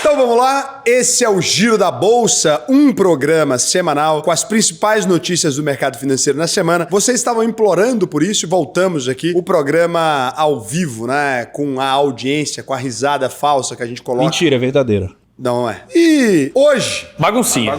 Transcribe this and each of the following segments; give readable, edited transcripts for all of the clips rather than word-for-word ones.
Então vamos lá, esse é o Giro da Bolsa, um programa semanal com as principais notícias do mercado financeiro na semana. Vocês estavam implorando por isso e voltamos aqui. O programa ao vivo, né? Com a audiência, com a risada falsa que a gente coloca. Mentira, é verdadeira. Não é. E hoje... Baguncinha.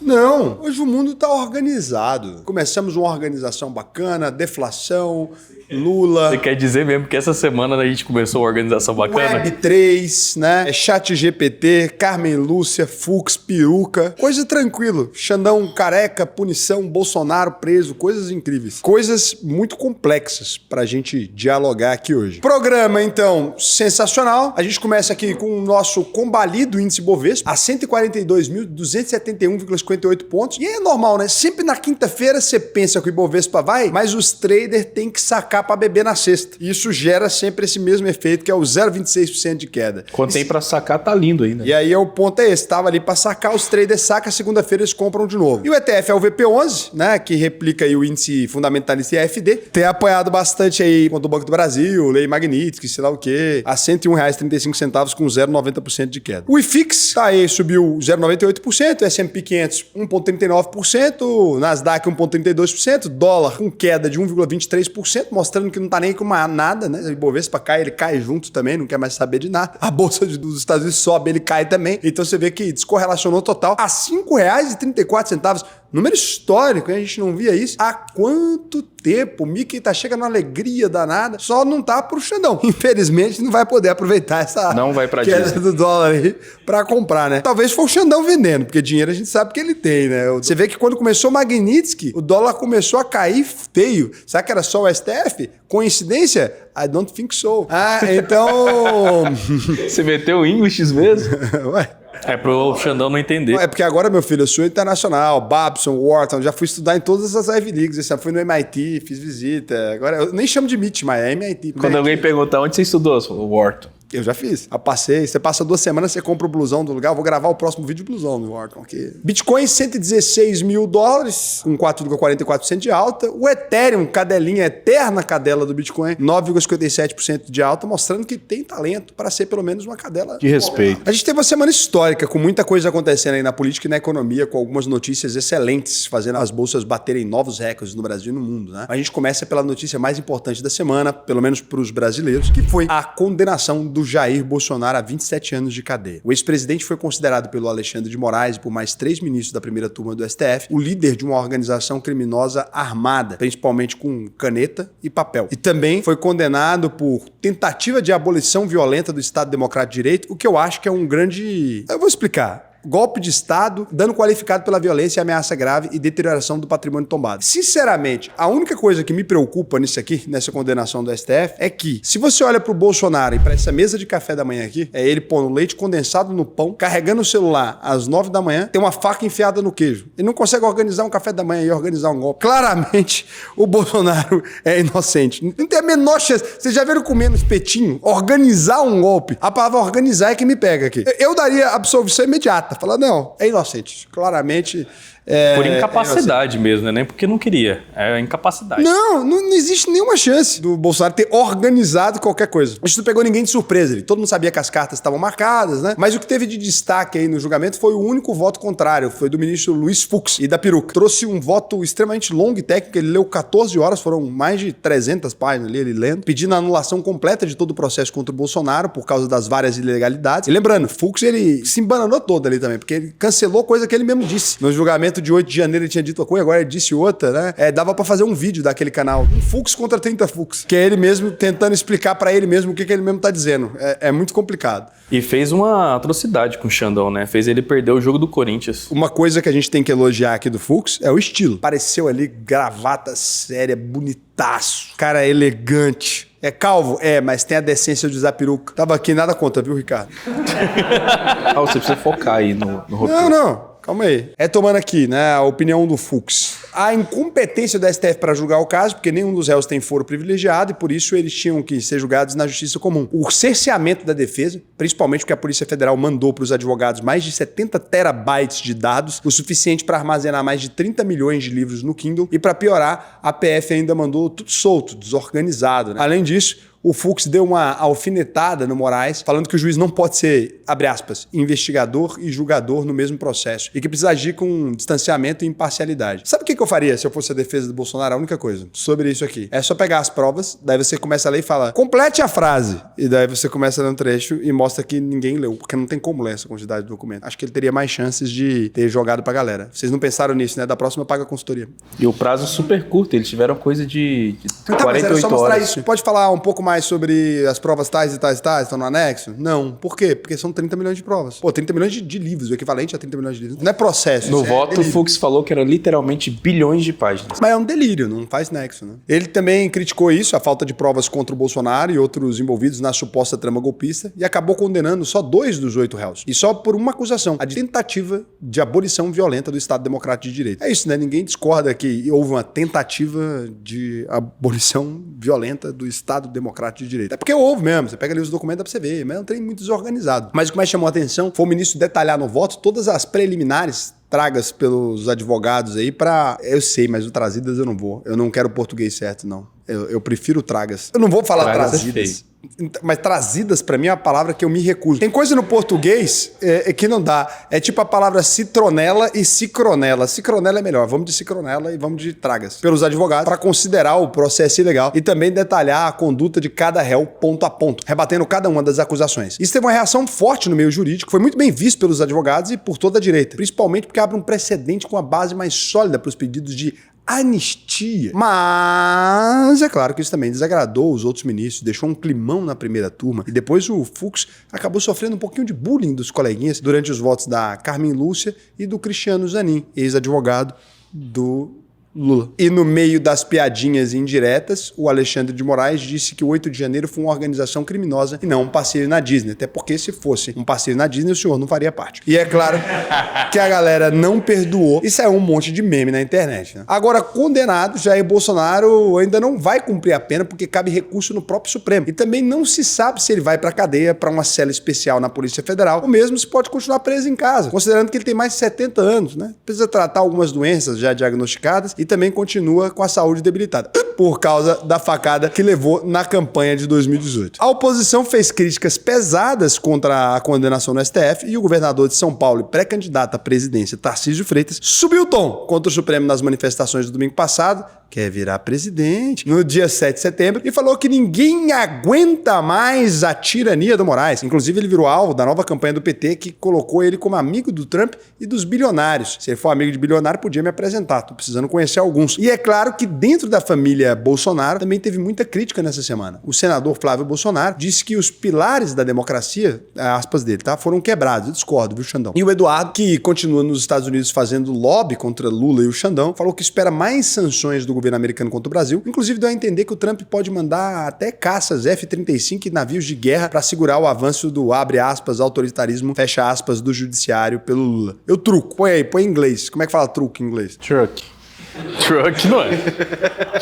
Não, hoje o mundo está organizado. Começamos uma organização bacana, deflação, Lula... Você quer dizer mesmo que essa semana a gente começou uma organização bacana? Web3, né? ChatGPT, Carmen Lúcia, Fux, peruca. Coisa tranquilo. Xandão careca, punição, Bolsonaro preso, coisas incríveis. Coisas muito complexas pra gente dialogar aqui hoje. Programa, então, sensacional. A gente começa aqui com o nosso combalido índice Bovespa, a 142.271,58 pontos. E é normal, né? Sempre na quinta-feira você pensa que o Ibovespa vai, mas os traders têm que sacar para beber na sexta. E isso gera sempre esse mesmo efeito, que é o 0,26% de queda. Quando tem para sacar, tá lindo ainda. E aí o ponto é esse, tava ali para sacar, os traders sacam, segunda-feira eles compram de novo. E o ETF é o VP11, né, que replica aí o índice fundamentalista IFD, tem apoiado bastante aí contra o Banco do Brasil, Lei Magnitsky, sei lá o quê, a R$ 101,35 com 0,90% de queda. O IFIX tá aí, subiu 0,98%, S&P 500 1,39%, o Nasdaq 1,32%, dólar com queda de 1,23%, mostrando que não tá nem com nada, né? O Ibovespa cai, ele cai junto também, não quer mais saber de nada. A bolsa dos Estados Unidos sobe, ele cai também. Então você vê que descorrelacionou total a R$ 5,34. Número histórico, hein? A gente não via isso há quanto tempo? O Mickey chega numa alegria danada, só não tá pro Xandão. Infelizmente, não vai poder aproveitar essa não vai pra queda Disney do dólar aí pra comprar, né? Talvez for o Xandão vendendo, porque dinheiro a gente sabe que ele tem, né? Você vê que quando começou o Magnitsky, o dólar começou a cair feio. Será que era só o STF? Coincidência? I don't think so. Ah, então... Você meteu o English mesmo? Ué. É pro Xandão não entender. É porque agora, meu filho, eu sou internacional, Babson, Wharton, já fui estudar em todas as Ivy Leagues. Esse fui no MIT, fiz visita. Agora, eu nem chamo de MIT, mas é MIT. Quando alguém perguntar onde você estudou, o Wharton. Eu já fiz. Eu passei. Você passa 2 semanas, você compra o blusão do lugar. Eu vou gravar o próximo vídeo de blusão do Wharton aqui. Bitcoin, $116 mil, com 4,44% de alta. O Ethereum, cadelinha, eterna cadela do Bitcoin, 9,57% de alta, mostrando que tem talento para ser pelo menos uma cadela. De respeito. A gente teve uma semana histórica, com muita coisa acontecendo aí na política e na economia, com algumas notícias excelentes, fazendo as bolsas baterem novos recordes no Brasil e no mundo, né? A gente começa pela notícia mais importante da semana, pelo menos para os brasileiros, que foi a condenação do Jair Bolsonaro a 27 anos de cadeia. O ex-presidente foi considerado pelo Alexandre de Moraes e por mais 3 ministros da primeira turma do STF o líder de uma organização criminosa armada, principalmente com caneta e papel. E também foi condenado por tentativa de abolição violenta do Estado Democrático de Direito, o que eu acho que é um grande... Eu vou explicar. Golpe de Estado, dano qualificado pela violência e ameaça grave e deterioração do patrimônio tombado. Sinceramente, a única coisa que me preocupa nisso aqui, nessa condenação do STF, é que se você olha pro Bolsonaro e para essa mesa de café da manhã aqui, é ele pondo leite condensado no pão, carregando o celular às 9 da manhã, tem uma faca enfiada no queijo. Ele não consegue organizar um café da manhã e organizar um golpe. Claramente, o Bolsonaro é inocente. Não tem a menor chance. Vocês já viram comendo espetinho? Organizar um golpe. A palavra organizar é que me pega aqui. Eu daria absolvição imediata. Falar, não, é inocente. Claramente... Por incapacidade mesmo, né? Nem porque não queria. É incapacidade. Não existe nenhuma chance do Bolsonaro ter organizado qualquer coisa. A gente não pegou ninguém de surpresa. Todo mundo sabia que as cartas estavam marcadas, né? Mas o que teve de destaque aí no julgamento foi o único voto contrário. Foi do ministro Luiz Fux e da peruca. Trouxe um voto extremamente longo e técnico. Ele leu 14 horas, foram mais de 300 páginas ali, ele lendo, pedindo a anulação completa de todo o processo contra o Bolsonaro por causa das várias ilegalidades. E lembrando, Fux, ele se embananou todo ali também, porque ele cancelou coisa que ele mesmo disse. No julgamento de 8 de janeiro ele tinha dito uma coisa, agora ele disse outra, né? Dava pra fazer um vídeo daquele canal. Um Fux contra 30 Fux. Que é ele mesmo tentando explicar pra ele mesmo o que ele mesmo tá dizendo. É muito complicado. E fez uma atrocidade com o Xandão, né? Fez ele perder o jogo do Corinthians. Uma coisa que a gente tem que elogiar aqui do Fux é o estilo. Pareceu ali gravata séria, bonitaço. Cara elegante. É calvo? É, mas tem a decência de usar peruca. Tava aqui, nada contra, viu, Ricardo? Você precisa focar aí no roteiro. Não. Calma aí. Tomando aqui, né, a opinião do Fux. A incompetência do STF para julgar o caso, porque nenhum dos réus tem foro privilegiado e por isso eles tinham que ser julgados na justiça comum. O cerceamento da defesa, principalmente porque a Polícia Federal mandou para os advogados mais de 70 terabytes de dados, o suficiente para armazenar mais de 30 milhões de livros no Kindle e para piorar, a PF ainda mandou tudo solto, desorganizado, né? Além disso, o Fux deu uma alfinetada no Moraes, falando que o juiz não pode ser, abre aspas, investigador e julgador no mesmo processo e que precisa agir com distanciamento e imparcialidade. Sabe o que eu faria se eu fosse a defesa do Bolsonaro? A única coisa sobre isso aqui. É só pegar as provas, daí você começa a ler e fala, complete a frase. E daí você começa a ler um trecho e mostra que ninguém leu, porque não tem como ler essa quantidade de documento. Acho que ele teria mais chances de ter jogado pra galera. Vocês não pensaram nisso, né? Da próxima paga a consultoria. E o prazo super curto, eles tiveram coisa de 48 mas era só mostrar horas. isso. Pode falar um pouco mais sobre as provas tais e tais e tais, estão no anexo? Não. Por quê? Porque são 30 milhões de provas. Pô, 30 milhões de livros, o equivalente a 30 milhões de livros. Não é processo. No isso voto, o delírio. Fux falou que era literalmente bilhões de páginas. Mas é um delírio, não faz nexo, né? Ele também criticou isso, a falta de provas contra o Bolsonaro e outros envolvidos na suposta trama golpista, e acabou condenando só 2 dos 8 réus. E só por uma acusação, a de tentativa de abolição violenta do Estado Democrático de Direito. É isso, né? Ninguém discorda que houve uma tentativa de abolição violenta do Estado Democrático de Direito. É porque houve mesmo, você pega ali os documentos, dá pra você ver, mas é um trem muito desorganizado. Mas o que mais chamou a atenção foi o ministro detalhar no voto todas as preliminares tragas pelos advogados aí pra... Eu sei, mas o trazidas eu não vou. Eu não quero o português certo, não. Eu prefiro tragas. Eu não vou falar Tragas trazidas. Mas trazidas, pra mim, é uma palavra que eu me recuso. Tem coisa no português que não dá. É tipo a palavra citronela e cicronela. Cicronela é melhor. Vamos de cicronela e vamos de tragas. Pelos advogados, pra considerar o processo ilegal e também detalhar a conduta de cada réu ponto a ponto, rebatendo cada uma das acusações. Isso teve uma reação forte no meio jurídico, foi muito bem visto pelos advogados e por toda a direita. Principalmente porque abre um precedente com a base mais sólida para os pedidos de anistia. Mas é claro que isso também desagradou os outros ministros, deixou um climão na primeira turma e depois o Fux acabou sofrendo um pouquinho de bullying dos coleguinhas durante os votos da Carmen Lúcia e do Cristiano Zanin, ex-advogado do Lula. E no meio das piadinhas indiretas, o Alexandre de Moraes disse que o 8 de janeiro foi uma organização criminosa e não um passeio na Disney. Até porque se fosse um passeio na Disney, o senhor não faria parte. E é claro que a galera não perdoou e saiu um monte de meme na internet, né? Agora, condenado, Jair Bolsonaro ainda não vai cumprir a pena porque cabe recurso no próprio Supremo. E também não se sabe se ele vai pra cadeia, pra uma cela especial na Polícia Federal, ou mesmo se pode continuar preso em casa, considerando que ele tem mais de 70 anos, né? Precisa tratar algumas doenças já diagnosticadas e também continua com a saúde debilitada, por causa da facada que levou na campanha de 2018. A oposição fez críticas pesadas contra a condenação no STF e o governador de São Paulo e pré-candidato à presidência, Tarcísio Freitas, subiu o tom contra o Supremo nas manifestações do domingo passado, quer virar presidente, no dia 7 de setembro, e falou que ninguém aguenta mais a tirania do Moraes. Inclusive, ele virou alvo da nova campanha do PT, que colocou ele como amigo do Trump e dos bilionários. Se ele for amigo de bilionário, podia me apresentar. Tô precisando conhecer alguns. E é claro que dentro da família Bolsonaro também teve muita crítica nessa semana. O senador Flávio Bolsonaro disse que os pilares da democracia, aspas dele, tá, foram quebrados. Eu discordo, viu, Xandão? E o Eduardo, que continua nos Estados Unidos fazendo lobby contra Lula e o Xandão, falou que espera mais sanções do governo americano contra o Brasil. Inclusive, deu a entender que o Trump pode mandar até caças F-35 e navios de guerra para segurar o avanço do, abre aspas, autoritarismo, fecha aspas, do judiciário pelo Lula. Eu truco. Põe aí, põe em inglês. Como é que fala truque em inglês? Truck. Truck, não é?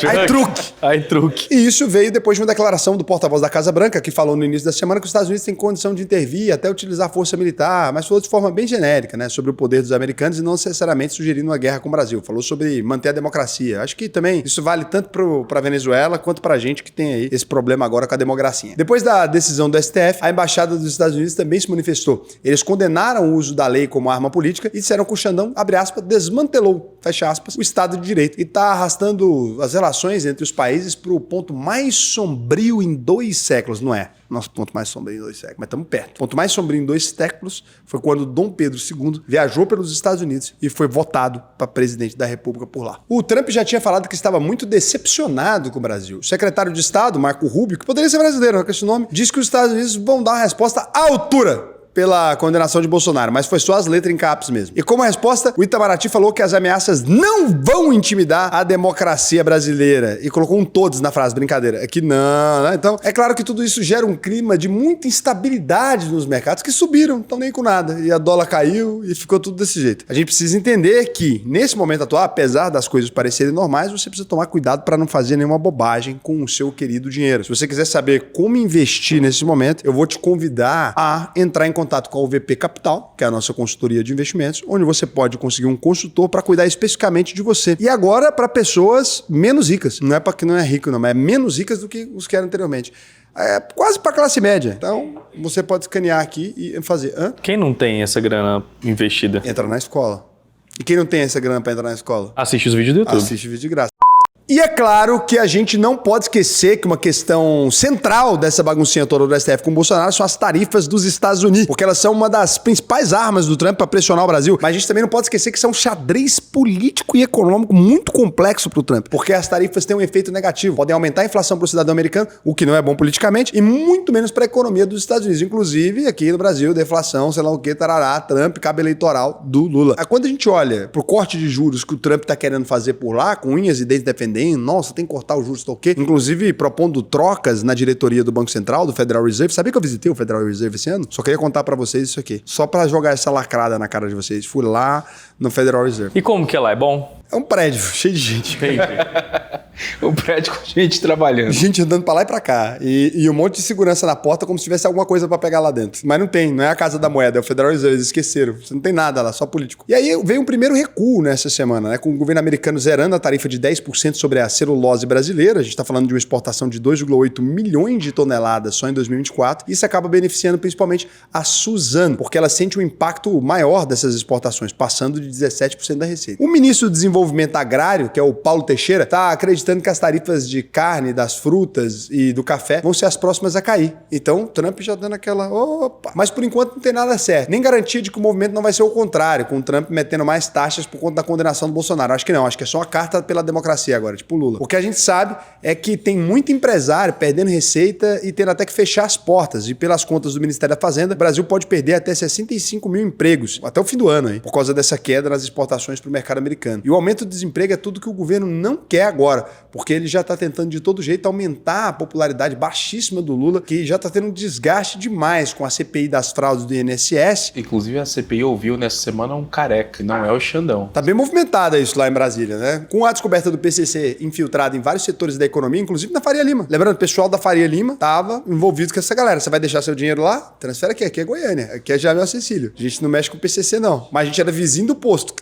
Aí truque. Aí truque. E isso veio depois de uma declaração do porta-voz da Casa Branca, que falou no início da semana que os Estados Unidos têm condição de intervir, até utilizar força militar, mas falou de forma bem genérica, né, sobre o poder dos americanos e não necessariamente sugerindo uma guerra com o Brasil. Falou sobre manter a democracia. Acho que também isso vale tanto para a Venezuela quanto para a gente que tem aí esse problema agora com a democracia. Depois da decisão do STF, a Embaixada dos Estados Unidos também se manifestou. Eles condenaram o uso da lei como arma política e disseram que o Xandão, abre aspas, desmantelou, fecha aspas, o Estado de Direito e está arrastando as relações entre os países para o ponto mais sombrio em 2 séculos, não é? Nosso ponto mais sombrio em 2 séculos, mas estamos perto. O ponto mais sombrio em 2 séculos foi quando Dom Pedro II viajou pelos Estados Unidos e foi votado para presidente da República por lá. O Trump já tinha falado que estava muito decepcionado com o Brasil. O secretário de Estado, Marco Rubio, que poderia ser brasileiro, não é com esse nome, disse que os Estados Unidos vão dar uma resposta à altura pela condenação de Bolsonaro, mas foi só as letras em caps mesmo. E como resposta, o Itamaraty falou que as ameaças não vão intimidar a democracia brasileira. E colocou um todos na frase, brincadeira. É que não, né? Então, é claro que tudo isso gera um clima de muita instabilidade nos mercados que subiram, estão nem com nada. E a dólar caiu e ficou tudo desse jeito. A gente precisa entender que, nesse momento atual, apesar das coisas parecerem normais, você precisa tomar cuidado para não fazer nenhuma bobagem com o seu querido dinheiro. Se você quiser saber como investir nesse momento, eu vou te convidar a entrar em contato com a UVP Capital, que é a nossa consultoria de investimentos, onde você pode conseguir um consultor para cuidar especificamente de você. E agora para pessoas menos ricas. Não é para quem não é rico, não, mas é menos ricas do que os que eram anteriormente. É quase para classe média. Então, você pode escanear aqui e fazer. Quem não tem essa grana investida? Entra na escola. E quem não tem essa grana para entrar na escola? Assiste os vídeos do YouTube. Assiste vídeo de graça. E é claro que a gente não pode esquecer que uma questão central dessa baguncinha toda do STF com o Bolsonaro são as tarifas dos Estados Unidos, porque elas são uma das principais armas do Trump para pressionar o Brasil. Mas a gente também não pode esquecer que são um xadrez político e econômico muito complexo para o Trump, porque as tarifas têm um efeito negativo. Podem aumentar a inflação para o cidadão americano, o que não é bom politicamente, e muito menos para a economia dos Estados Unidos. Inclusive, aqui no Brasil, deflação, sei lá o que, tarará, Trump, cabo eleitoral do Lula. Quando a gente olha pro corte de juros que o Trump tá querendo fazer por lá, com unhas e dentes defendendo, nossa, tem que cortar os juros, tá o quê? Inclusive propondo trocas na diretoria do Banco Central, do Federal Reserve. Sabia que eu visitei o Federal Reserve esse ano? Só queria contar pra vocês isso aqui. Só pra jogar essa lacrada na cara de vocês. Fui lá no Federal Reserve. E como que é lá? É bom? É um prédio cheio de gente. Um prédio com gente trabalhando. Gente andando pra lá e pra cá. E um monte de segurança na porta como se tivesse alguma coisa pra pegar lá dentro. Mas não tem, não é a Casa da Moeda, é o Federal Reserve, eles esqueceram. Você não tem nada lá, só político. E aí veio um primeiro recuo nessa semana, né? Com o governo americano zerando a tarifa de 10% sobre a celulose brasileira. A gente tá falando de uma exportação de 2,8 milhões de toneladas só em 2024. Isso acaba beneficiando principalmente a Suzano, porque ela sente um impacto maior dessas exportações, passando de 17% da receita. O ministro do Desenvolvimento Agrário, que é o Paulo Teixeira, tá acreditando que as tarifas de carne, das frutas e do café vão ser as próximas a cair. Então, Trump já dando aquela... Opa! Mas por enquanto não tem nada certo. Nem garantia de que o movimento não vai ser o contrário, com o Trump metendo mais taxas por conta da condenação do Bolsonaro. Acho que não, acho que é só uma carta pela democracia agora, tipo Lula. O que a gente sabe é que tem muito empresário perdendo receita e tendo até que fechar as portas. E pelas contas do Ministério da Fazenda, o Brasil pode perder até 65 mil empregos até o fim do ano, hein, por causa dessa queda nas exportações para o mercado americano. E o aumento do desemprego é tudo que o governo não quer agora, porque ele já está tentando de todo jeito aumentar a popularidade baixíssima do Lula, que já está tendo um desgaste demais com a CPI das fraudes do INSS. Inclusive a CPI ouviu nessa semana um careca, não é o Xandão. Tá bem movimentada isso lá em Brasília, né? Com a descoberta do PCC infiltrado em vários setores da economia, inclusive na Faria Lima. Lembrando, o pessoal da Faria Lima estava envolvido com essa galera. Você vai deixar seu dinheiro lá? Transfere aqui é Goiânia, aqui é Jamel Cecílio. A gente não mexe com o PCC não, mas a gente era vizinho do posto.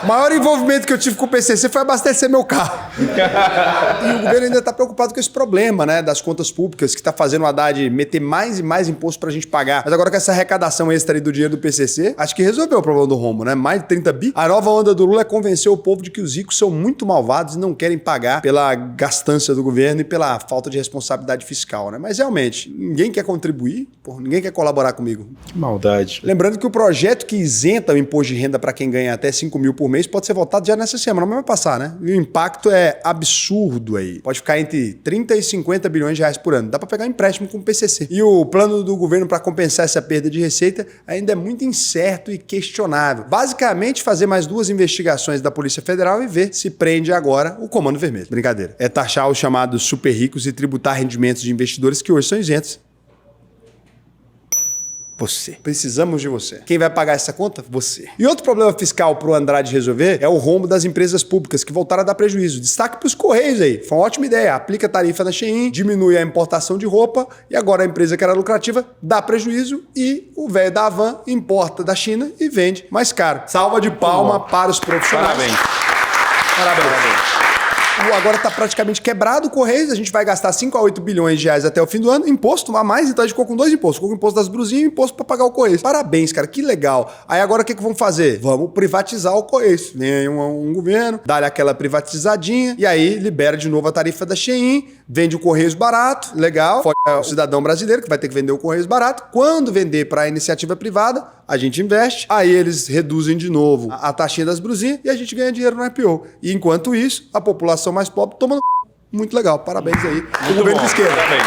O maior envolvimento que eu tive com o PCC foi abastecer meu carro. E o governo ainda está preocupado com esse problema, né, das contas públicas, que está fazendo o Haddad meter mais e mais imposto para a gente pagar. Mas agora com essa arrecadação extra aí do dinheiro do PCC, acho que resolveu o problema do rombo, né? Mais de 30 bi. A nova onda do Lula é convencer o povo de que os ricos são muito malvados e não querem pagar pela gastança do governo e pela falta de responsabilidade fiscal, né? Mas realmente, ninguém quer contribuir, ninguém quer colaborar comigo. Que maldade. Lembrando que o projeto que isenta o imposto de renda para quem ganha até 5 mil por mês pode ser votado já nessa semana, mas vai passar, né? E o impacto é absurdo aí. Pode ficar entre 30 e 50 bilhões de reais por ano. Dá para pegar empréstimo com o PCC. E o plano do governo para compensar essa perda de receita ainda é muito incerto e questionável. Basicamente, fazer mais 2 investigações da Polícia Federal e ver se prende agora o Comando Vermelho. Brincadeira. É taxar os chamados super ricos e tributar rendimentos de investidores que hoje são isentos. Você. Precisamos de você. Quem vai pagar essa conta? Você. E outro problema fiscal para o Andrade resolver é o rombo das empresas públicas que voltaram a dar prejuízo. Destaque para os Correios aí. Foi uma ótima ideia. Aplica tarifa na Shein, diminui a importação de roupa e agora a empresa que era lucrativa dá prejuízo e o velho da Havan importa da China e vende mais caro. Salva de palma para os profissionais. Parabéns. Agora está praticamente quebrado o Correios, a gente vai gastar 5 a 8 bilhões de reais até o fim do ano, imposto a mais, então a gente ficou com 2 impostos. Ficou com o imposto das brusinhas e o imposto para pagar o Correios. Parabéns, cara, que legal. Aí agora o que vamos fazer? Vamos privatizar o Correios. Vem um governo, dá-lhe aquela privatizadinha e aí libera de novo a tarifa da Shein, vende o Correios barato, legal, fode o cidadão brasileiro que vai ter que vender o Correios barato. Quando vender para a iniciativa privada, a gente investe, aí eles reduzem de novo a taxinha das brusinhas e a gente ganha dinheiro no IPO. E enquanto isso, a população mais pobre toma no... Muito legal, parabéns aí. O governo de esquerda. Parabéns.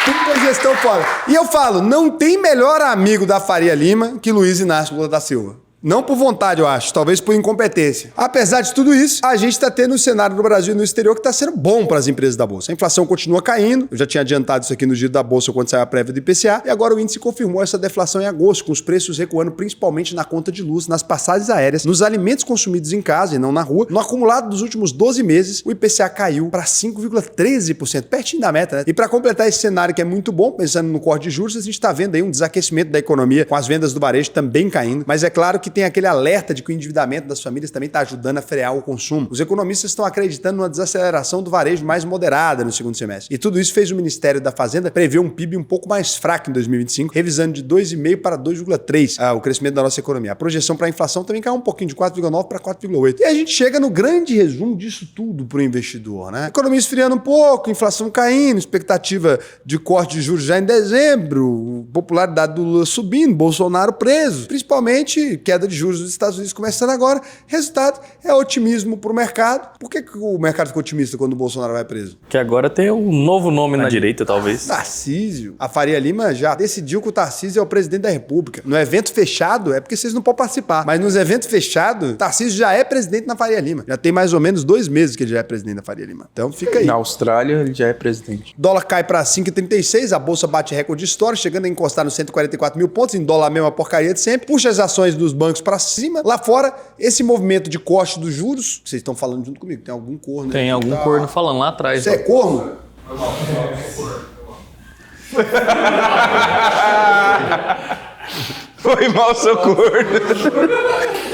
Tudo com gestão fora. E eu falo, não tem melhor amigo da Faria Lima que Luiz Inácio Lula da Silva. Não por vontade, eu acho, talvez por incompetência. Apesar de tudo isso, a gente está tendo um cenário no Brasil e no exterior que está sendo bom para as empresas da Bolsa. A inflação continua caindo, eu já tinha adiantado isso aqui no giro da Bolsa quando saiu a prévia do IPCA, e agora o índice confirmou essa deflação em agosto, com os preços recuando principalmente na conta de luz, nas passagens aéreas, nos alimentos consumidos em casa e não na rua. No acumulado dos últimos 12 meses, o IPCA caiu para 5,13%, pertinho da meta, né? E para completar esse cenário que é muito bom, pensando no corte de juros, a gente está vendo aí um desaquecimento da economia, com as vendas do varejo também caindo, mas é claro que que tem aquele alerta de que o endividamento das famílias também está ajudando a frear o consumo. Os economistas estão acreditando numa desaceleração do varejo mais moderada no segundo semestre. E tudo isso fez o Ministério da Fazenda prever um PIB um pouco mais fraco em 2025, revisando de 2,5% para 2,3% o crescimento da nossa economia. A projeção para a inflação também caiu um pouquinho, de 4,9% para 4,8%. E a gente chega no grande resumo disso tudo para o investidor, né? Economia esfriando um pouco, inflação caindo, expectativa de corte de juros já em dezembro, popularidade do Lula subindo, Bolsonaro preso, principalmente queda de juros dos Estados Unidos começando agora. Resultado é otimismo para o mercado. Por que o mercado ficou otimista quando o Bolsonaro vai preso? Que agora tem um novo nome na direita, talvez. Tarcísio. A Faria Lima já decidiu que o Tarcísio é o presidente da República. No evento fechado é porque vocês não podem participar. Mas nos eventos fechados, Tarcísio já é presidente na Faria Lima. Já tem mais ou menos 2 meses que ele já é presidente da Faria Lima. Então fica aí. Na Austrália, ele já é presidente. Dólar cai para 5,36, a bolsa bate recorde histórico, chegando a encostar nos 144 mil pontos, em dólar a mesma porcaria de sempre. Puxa as ações dos bancos para cima. Lá fora, esse movimento de corte dos juros, vocês estão falando junto comigo, tem algum corno? Tem algum corno falando lá atrás. Você é corno? Foi mal, seu corno.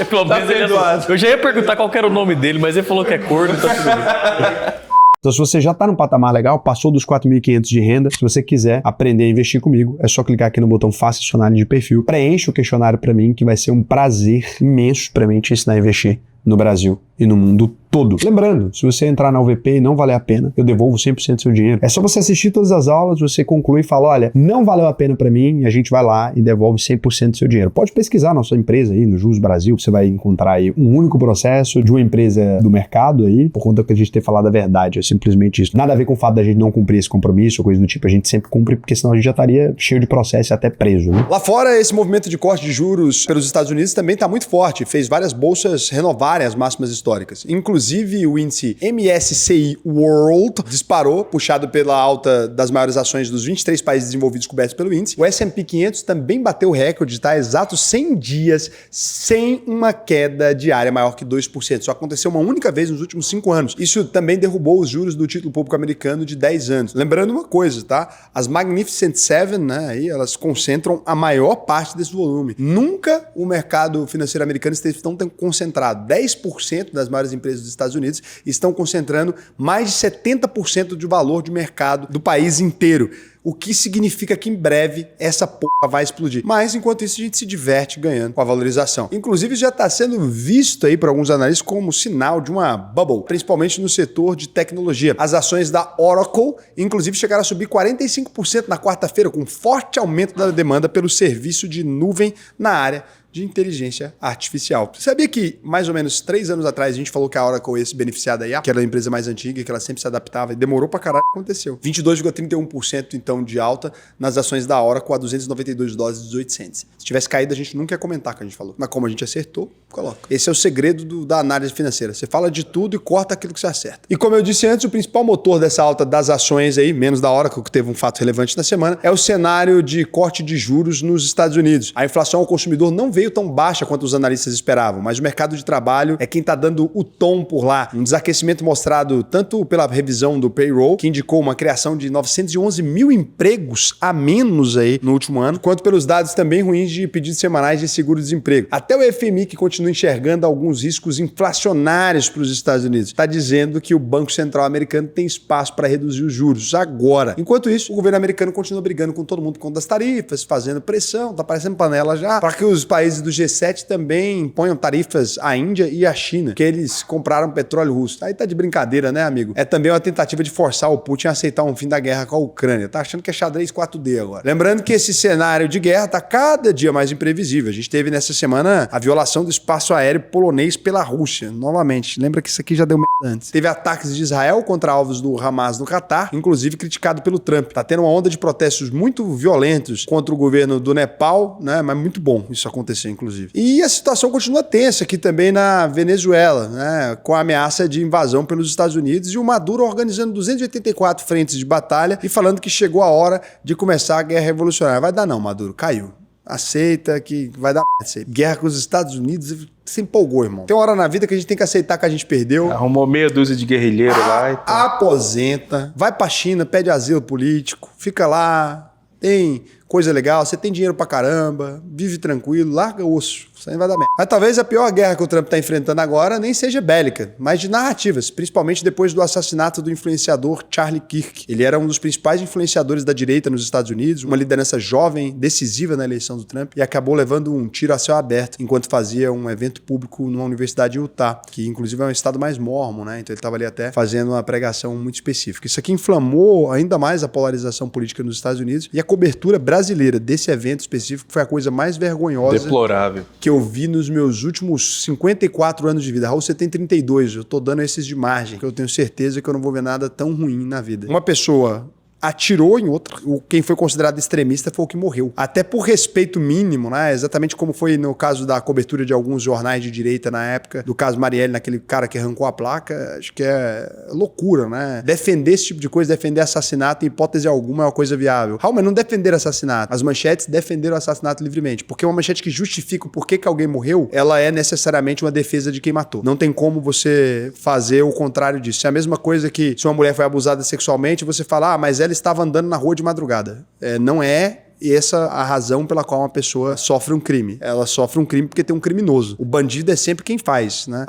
Pelo menos eu já ia perguntar qual que era o nome dele, mas ele falou que é corno, tá tudo bem. Então, se você já está num patamar legal, passou dos 4.500 de renda, se você quiser aprender a investir comigo, é só clicar aqui no botão Faça sua análise de perfil, preencha o questionário para mim, que vai ser um prazer imenso para mim te ensinar a investir no Brasil e no mundo todo. Lembrando, se você entrar na UVP e não valer a pena, eu devolvo 100% do seu dinheiro. É só você assistir todas as aulas, você conclui e fala, olha, não valeu a pena para mim, e a gente vai lá e devolve 100% do seu dinheiro. Pode pesquisar na sua empresa aí, no Juros Brasil, você vai encontrar aí um único processo de uma empresa do mercado aí, por conta que a gente ter falado a verdade, é simplesmente isso. Nada a ver com o fato da gente não cumprir esse compromisso ou coisa do tipo, a gente sempre cumpre, porque senão a gente já estaria cheio de processo e até preso, né? Lá fora, esse movimento de corte de juros pelos Estados Unidos também está muito forte, fez várias bolsas renovarem as máximas históricas. Inclusive, o índice MSCI World disparou, puxado pela alta das maiores ações dos 23 países desenvolvidos cobertos pelo índice. O S&P 500 também bateu o recorde, tá? Exatos 100 dias sem uma queda diária maior que 2%. Só aconteceu uma única vez nos últimos 5 anos. Isso também derrubou os juros do título público americano de 10 anos. Lembrando uma coisa, tá? As Magnificent Seven, né? Aí elas concentram a maior parte desse volume. Nunca o mercado financeiro americano esteve tão concentrado. 10% das maiores empresas dos Estados Unidos estão concentrando mais de 70% de valor de mercado do país inteiro. O que significa que em breve essa porra vai explodir. Mas, enquanto isso, a gente se diverte ganhando com a valorização. Inclusive, já está sendo visto aí por alguns analistas como sinal de uma bubble, principalmente no setor de tecnologia. As ações da Oracle, inclusive, chegaram a subir 45% na quarta-feira, com forte aumento da demanda pelo serviço de nuvem na área de inteligência artificial. Você sabia que, mais ou menos 3 anos atrás, a gente falou que a Oracle ia se beneficiar da IA, que era a empresa mais antiga, que ela sempre se adaptava e demorou pra caralho, aconteceu. 22,31% então de alta nas ações da Oracle a $292,18. Se tivesse caído, a gente nunca ia comentar o que a gente falou. Mas como a gente acertou, coloca. Esse é o segredo da análise financeira. Você fala de tudo e corta aquilo que você acerta. E como eu disse antes, o principal motor dessa alta das ações aí, menos da Oracle, que teve um fato relevante na semana, é o cenário de corte de juros nos Estados Unidos. A inflação ao consumidor não veio tão baixa quanto os analistas esperavam, mas o mercado de trabalho é quem está dando o tom por lá. Um desaquecimento mostrado tanto pela revisão do payroll, que indicou uma criação de 911 mil empregos a menos aí no último ano, quanto pelos dados também ruins de pedidos semanais de seguro-desemprego. Até o FMI, que continua enxergando alguns riscos inflacionários para os Estados Unidos, está dizendo que o Banco Central americano tem espaço para reduzir os juros agora. Enquanto isso, o governo americano continua brigando com todo mundo por conta das tarifas, fazendo pressão, tá parecendo panela já, para que os países do G7 também imponham tarifas à Índia e à China, que eles compraram petróleo russo. Aí tá de brincadeira, né, amigo? É também uma tentativa de forçar o Putin a aceitar um fim da guerra com a Ucrânia. Tá achando que é xadrez 4D agora. Lembrando que esse cenário de guerra tá cada dia mais imprevisível. A gente teve nessa semana a violação do espaço aéreo polonês pela Rússia. Novamente, lembra que isso aqui já deu merda antes. Teve ataques de Israel contra alvos do Hamas no Catar, inclusive criticado pelo Trump. Tá tendo uma onda de protestos muito violentos contra o governo do Nepal, né? Mas muito bom isso acontecer, inclusive. E a situação continua tensa aqui também na Venezuela, né? Com a ameaça de invasão pelos Estados Unidos e o Maduro organizando 284 frentes de batalha e falando que chegou a hora de começar a guerra revolucionária. Vai dar não, Maduro, caiu. Aceita que vai dar merda. Guerra com os Estados Unidos, se empolgou, irmão. Tem uma hora na vida que a gente tem que aceitar que a gente perdeu. Arrumou meia dúzia de guerrilheiros lá e tal. Aposenta, vai pra China, pede asilo político, fica lá, tem coisa legal, você tem dinheiro pra caramba, vive tranquilo, larga o osso, isso aí vai dar merda. Mas talvez a pior guerra que o Trump tá enfrentando agora nem seja bélica, mas de narrativas, principalmente depois do assassinato do influenciador Charlie Kirk. Ele era um dos principais influenciadores da direita nos Estados Unidos, uma liderança jovem, decisiva na eleição do Trump, e acabou levando um tiro a céu aberto enquanto fazia um evento público numa universidade em Utah, que inclusive é um estado mais mórmon, né? Então ele estava ali até fazendo uma pregação muito específica. Isso aqui inflamou ainda mais a polarização política nos Estados Unidos, e a cobertura brasileira desse evento específico foi a coisa mais vergonhosa Deplorável. que eu vi nos meus últimos 54 anos de vida. Raul, você tem 32, eu tô dando esses de margem, que eu tenho certeza que eu não vou ver nada tão ruim na vida. Uma pessoa atirou em outra. Quem foi considerado extremista foi o que morreu. Até por respeito mínimo, né? Exatamente como foi no caso da cobertura de alguns jornais de direita na época, do caso Marielle, naquele cara que arrancou a placa. Acho que é loucura, né? Defender esse tipo de coisa, defender assassinato, em hipótese alguma, é uma coisa viável. Raul, mas não defender assassinato. As manchetes defenderam o assassinato livremente. Porque uma manchete que justifica o porquê que alguém morreu, ela é necessariamente uma defesa de quem matou. Não tem como você fazer o contrário disso. É a mesma coisa que se uma mulher foi abusada sexualmente, você fala, mas ela estava andando na rua de madrugada. Não é essa a razão pela qual uma pessoa sofre um crime. Ela sofre um crime porque tem um criminoso. O bandido é sempre quem faz, né?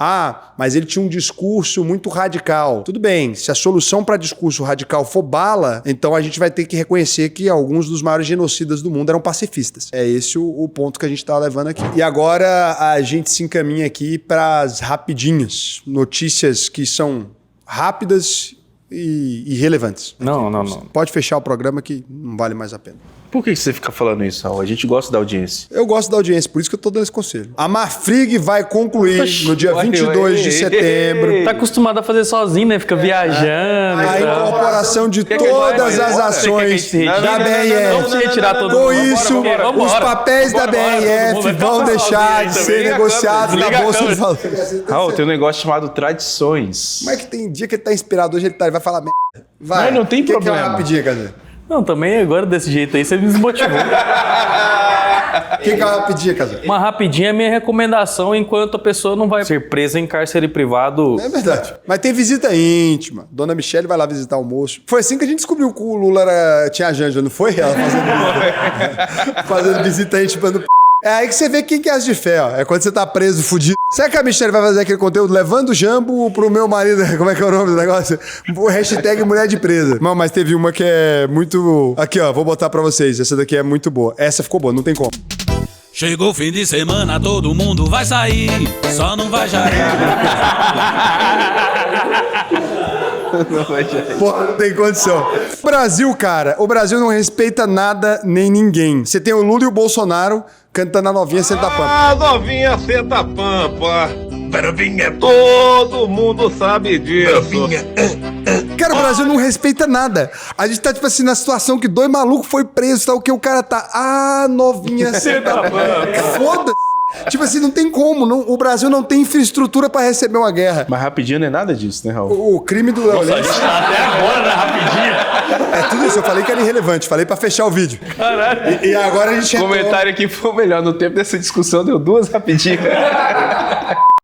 Mas ele tinha um discurso muito radical. Tudo bem, se a solução para discurso radical for bala, então a gente vai ter que reconhecer que alguns dos maiores genocidas do mundo eram pacifistas. É esse o ponto que a gente tá levando aqui. E agora a gente se encaminha aqui para as rapidinhas. Notícias que são rápidas e irrelevantes. Não. Pode fechar o programa que não vale mais a pena. Por que você fica falando isso, Raul? A gente gosta da audiência. Eu gosto da audiência, por isso que eu tô dando esse conselho. A Marfrig vai concluir no dia 22 de setembro. Tá acostumado a fazer sozinho, né? Fica viajando. A incorporação de todas as ações da BRF. Vamos retirar todo mundo. Com isso, os papéis da BRF vão deixar de ser negociados na Bolsa de Valores. Raul, tem um negócio chamado tradições. Como é que tem dia que ele tá inspirado, hoje ele vai falar merda. Vai. Mas não tem problema. Que é uma rapidinha, Cadê? Não, também agora desse jeito aí você me desmotivou. O que é uma rapidinha, Casal? Uma rapidinha é a minha recomendação enquanto a pessoa não vai ser presa em cárcere privado. É verdade. Mas tem visita íntima. Dona Michele vai lá visitar o moço. Foi assim que a gente descobriu que o Lula tinha a Janja, não foi? Ela fazendo visita íntima no É aí que você vê quem que é as de fé, ó. É quando você tá preso, fudido. Será que a Michelle vai fazer aquele conteúdo levando o jambo pro meu marido? Como é que é o nome do negócio? O hashtag mulher de presa. Não, mas teve uma que é muito... Aqui, ó, vou botar pra vocês. Essa daqui é muito boa. Essa ficou boa, não tem como. Chegou o fim de semana, todo mundo vai sair, só não vai já. Pô, não tem condição. O Brasil, cara, o Brasil não respeita nada nem ninguém. Você tem o Lula e o Bolsonaro cantando a novinha Senta Pampa. A novinha Senta Pampa. Bravinha, todo mundo sabe disso. Bravinha. Cara, o Brasil não respeita nada. A gente tá, tipo assim, na situação que 2 malucos foi presos, tá? O que o cara tá... novinha Senta Pampa. Foda-se. Tipo assim, não tem como. O Brasil não tem infraestrutura pra receber uma guerra. Mas rapidinho não é nada disso, né, Raul? O crime do Léo Lins... Até agora, né? Rapidinho. É tudo isso. Eu falei que era irrelevante. Falei pra fechar o vídeo. Caralho. E agora a gente... O comentário aqui foi o melhor. No tempo dessa discussão, deu 2 rapidinhas.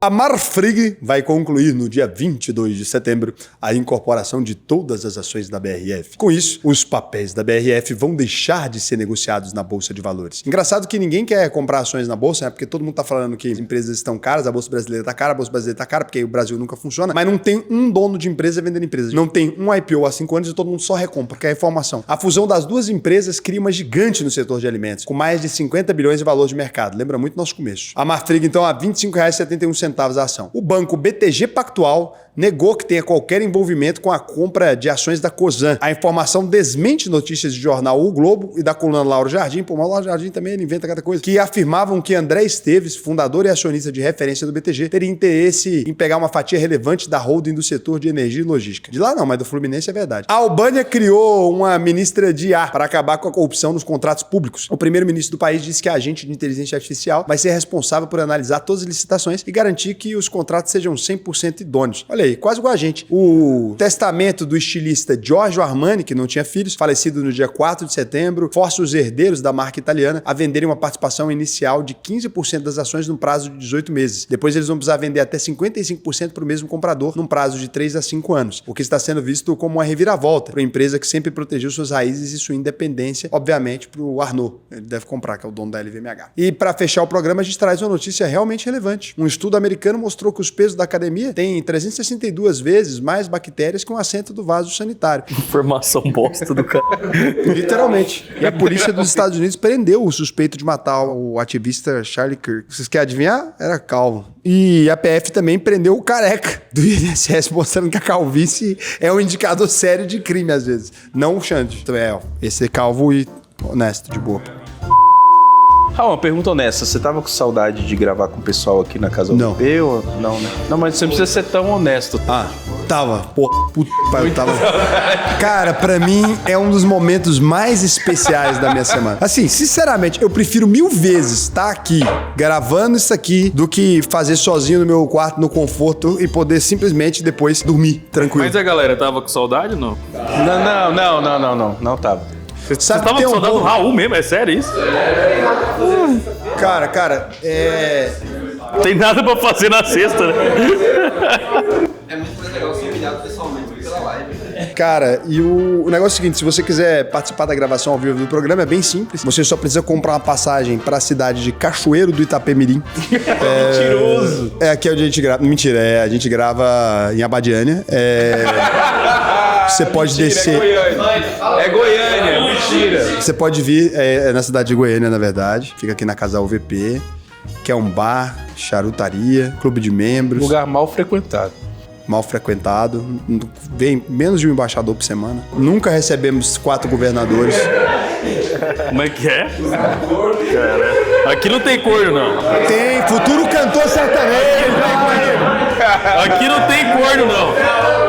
A Marfrig vai concluir no dia 22 de setembro a incorporação de todas as ações da BRF. Com isso, os papéis da BRF vão deixar de ser negociados na Bolsa de Valores. Engraçado que ninguém quer comprar ações na Bolsa, né? Porque todo mundo tá falando que as empresas estão caras, a Bolsa Brasileira tá cara, a Bolsa Brasileira tá cara, porque o Brasil nunca funciona, mas não tem um dono de empresa vendendo empresa. Não tem um IPO há 5 anos e todo mundo só recompra, porque é informação. A fusão das duas empresas cria uma gigante no setor de alimentos, com mais de 50 bilhões de valor de mercado. Lembra muito nosso começo. A Marfrig, então, a R$ 25,71 a ação. O banco BTG Pactual negou que tenha qualquer envolvimento com a compra de ações da Cosan. A informação desmente notícias de jornal O Globo e da coluna Lauro Jardim, pô, mas o Lauro Jardim também ele inventa cada coisa, que afirmavam que André Esteves, fundador e acionista de referência do BTG, teria interesse em pegar uma fatia relevante da holding do setor de energia e logística. De lá não, mas do Fluminense é verdade. A Albânia criou uma ministra de IA para acabar com a corrupção nos contratos públicos. O primeiro-ministro do país disse que a agente de inteligência artificial vai ser responsável por analisar todas as licitações e garantir que os contratos sejam 100% idôneos. Olha Olha aí, quase igual a gente. O testamento do estilista Giorgio Armani, que não tinha filhos, falecido no dia 4 de setembro, força os herdeiros da marca italiana a venderem uma participação inicial de 15% das ações num prazo de 18 meses. Depois eles vão precisar vender até 55% para o mesmo comprador num prazo de 3 a 5 anos, o que está sendo visto como uma reviravolta para uma empresa que sempre protegeu suas raízes e sua independência, obviamente, para o Arnaud. Ele deve comprar, que é o dono da LVMH. E para fechar o programa, a gente traz uma notícia realmente relevante. Um estudo americano mostrou que os pesos da academia têm 362 vezes mais bactérias que um assento do vaso sanitário. Informação bosta do cara. Literalmente. E a polícia dos Estados Unidos prendeu o suspeito de matar o ativista Charlie Kirk. Vocês querem adivinhar? Era calvo. E a PF também prendeu o careca do INSS, mostrando que a calvície é um indicador sério de crime, às vezes. Não o Xande. Então, esse é calvo e honesto, de boa. Uma pergunta honesta. Você tava com saudade de gravar com o pessoal aqui na Casa Não. UP? Ou... Não, né? Não, mas você não precisa ser tão honesto. Tava. Puta, eu tava. Cara, pra mim é um dos momentos mais especiais da minha semana. Assim, sinceramente, eu prefiro 1000 vezes estar aqui, gravando isso aqui, do que fazer sozinho no meu quarto, no conforto, e poder simplesmente depois dormir tranquilo. Mas a galera tava com saudade ou não? Não tava. Você tava com saudade do Raul mesmo? É sério isso? Cara, Tem nada pra fazer na sexta, né? É muito mais legal ser humilhado pessoalmente do que pela live. Cara, e o negócio é o seguinte, se você quiser participar da gravação ao vivo do programa, é bem simples. Você só precisa comprar uma passagem pra cidade de Cachoeiro do Itapemirim. Mentiroso! Aqui é onde a gente grava. Mentira, a gente grava em Abadiânia. Você pode descer. É Goiânia, mentira! Você pode vir na cidade de Goiânia, na verdade. Fica aqui na Casal VP, que é um bar, charutaria, clube de membros. Lugar mal frequentado. Mal frequentado. Vem menos de um embaixador por semana. Nunca recebemos 4 governadores. Como é que é? Cara, aqui não tem corno, não. Tem futuro cantor sertanejo. Aqui não tem corno, não.